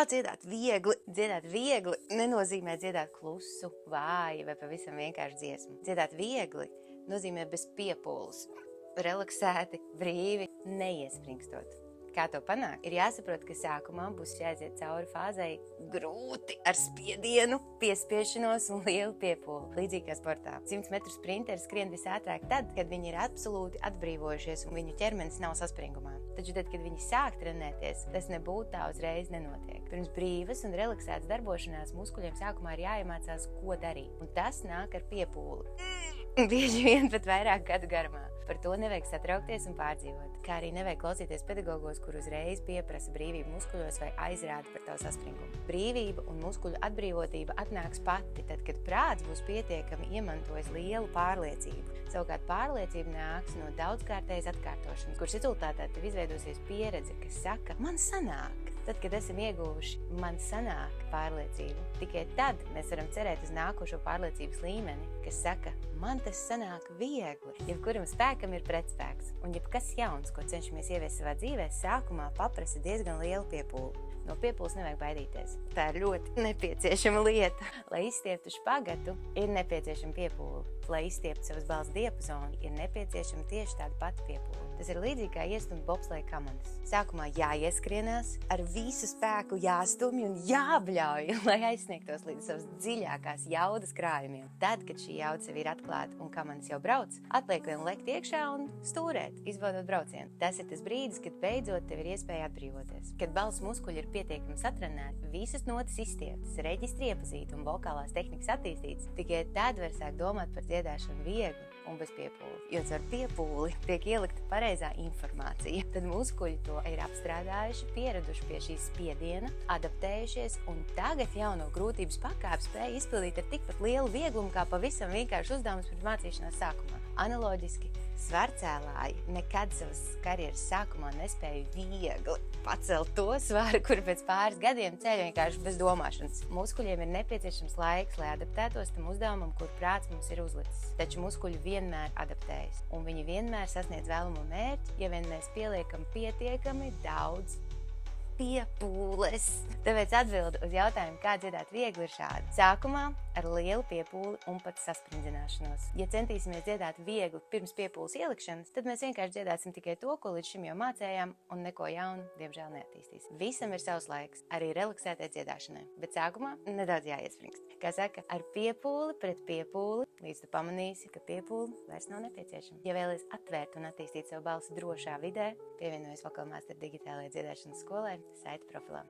dziedāt viegli. Dziedāt viegli nenozīmē dziedāt klusu, vāji vai pavisam vienkārši dziesmu. Dziedāt viegli nozīmē bez piepūles, relaksēti, brīvi, neiespringstot. Kā to panākt? Ir jāsaprot, ka sākumā būs jāiziet cauri fāzei grūti ar spiedienu, piespiešanos un lielu piepūli. Līdzīgi kā sportā. 100 metru sprinteri skrien visātrāk tad, kad viņi ir absolūti atbrīvojušies un viņu ķermenis nav saspringumā. Taču tad, kad viņi sāk trenēties, tas nebūtu tā uzreiz nenotiek. Pirms brīvas un relaksētas darbošanās muskuļiem sākumā ir jāiemācās, ko darīt. Un tas nāk ar piepūli. Bieži vien pat vairāk gadu garumā. Par to nevajag satraukties un pārdzīvot. Kā arī nevajag klausīties pedagogos, kur uzreiz pieprasa brīvību muskuļos vai aizrāda par tavu saspringumu. Brīvība un muskuļu atbrīvotība atnāks pati, tad, kad prāts būs pietiekami iemantojis lielu pārliecību. Savukārt pārliecība nāks no daudzkārtējas atkārtošanas, kuras rezultātā tev izveidosies pieredze, kas saka, man sanāk. Tad, kad esam ieguvuši man sanāk pārliecību, tikai tad mēs varam cerēt uz nākošo pārliecības līmeni, kas saka, man tas sanāk viegli. Jebkuram spēkam ir pretspēks, un jebkas jauns, ko cenšamies ieviest savā dzīvē, sākumā paprasa diezgan lielu piepūli. No piepūles nevajag baidīties. Tā ir ļoti nepieciešama lieta. Lai izstieptu špagatu, ir nepieciešama piepūle. Lai izstieptu savas balss diapazonu, ir nepieciešama tieši tāda pati piepūle. Tas ir līdzīgi kā iestumt bobsleja komandas. Sākumā jāieskrienās, ar visu spēku jāstumj un jābļauj, lai aizsniegtos līdz savas dziļākās jaudas krājumiem. Tad, kad šī jauda sev ir atklāta un komandas jau brauc, atliek vien lekt iekšā un stūrēt, izbaudot braucienu. Tas ir tas brīdis, kad beidzot tev ir iespēja atbrīvoties. Kad balss muskuļi ir pietiekami satrenēti, visas notas izstieptas, reģistri iepazīti un vokālās tehnikas attīstītas, tikai tad var sākt domāt par dziedāšanu viegli un bez piepūli. Jo ar piepūli tiek ielikta pareizā informācija. Tad muskuļi to ir apstrādājuši, pieraduši pie šīs spiediena, adaptējušies un tagad jauno grūtības pakāpi spēja izpildīt ar tikpat lielu vieglumu kā pavisam vienkārši uzdevums pirms mācīšanās sākumā. Analoģiski, svarcēlāji nekad savas karjeras sākumā nespēja viegli pacelt to svaru, kuru pēc pāris gadiem ceļ vienkārši bez domāšanas. Muskuļiem ir nepieciešams laiks, lai adaptētos tam uzdevumam, kur prāts mums ir uzlicis. Taču muskuļi vienmēr adaptējas, un viņi vienmēr sasniedz vēlamo mērķi, ja vien mēs pieliekam pietiekami daudz piepūles. Tāpēc atbilde uz jautājumu, kā dziedāt viegli, ir šāda. Sākumā ar lielu piepūli un pat sasprindzināšanos. Ja centīsimies dziedāt viegli pirms piepūles ielikšanas, tad mēs vienkārši dziedāsim tikai to, ko līdz šim jau mācējām, un neko jaunu, diemžēl, neattīstīsim. Visam ir savs laiks, arī relaksētai dziedāšanai, bet sākumā nedaudz jāiespringst. Kā saka, ar piepūli pret piepūli, līdz tu pamanīsi, ka piepūle vairs nav nepieciešama. Ja vēlies atvērt un attīstīt savu balsi drošā vidē, pievienojies Vocal Master digitālajai dziedāšanas skolai saita profilā.